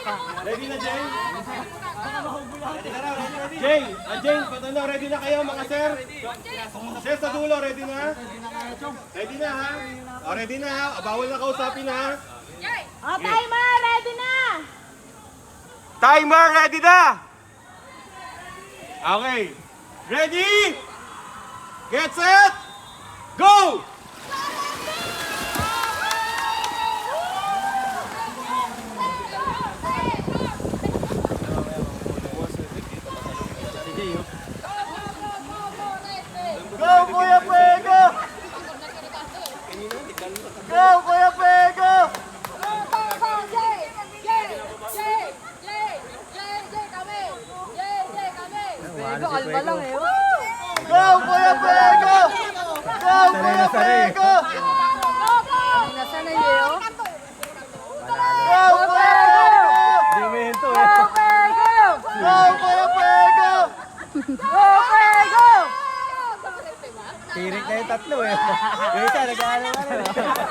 Ready na, Jay? Jay, Jay, patanda, ready na kayo mga sir? Sir, sa dulo, ready na? Ready na ha? O, ready na ha? Bawal na kausapin ha? Timer, ready na! Timer, ready na! Okay. Ready? Get set! Go! Go, Kuya Fuego! Go, Kuya Fuego! Alba lang eh. Go, Kuya Fuego! Go, Kuya Fuego! Nasaan na yun? Go, Kuya Fuego! Hindi mo yun to Go, Fuego! Go, Kuya Fuego! Go, Fuego! Tirik na yung tatlo eh. Yung isa nag-aaral ka na.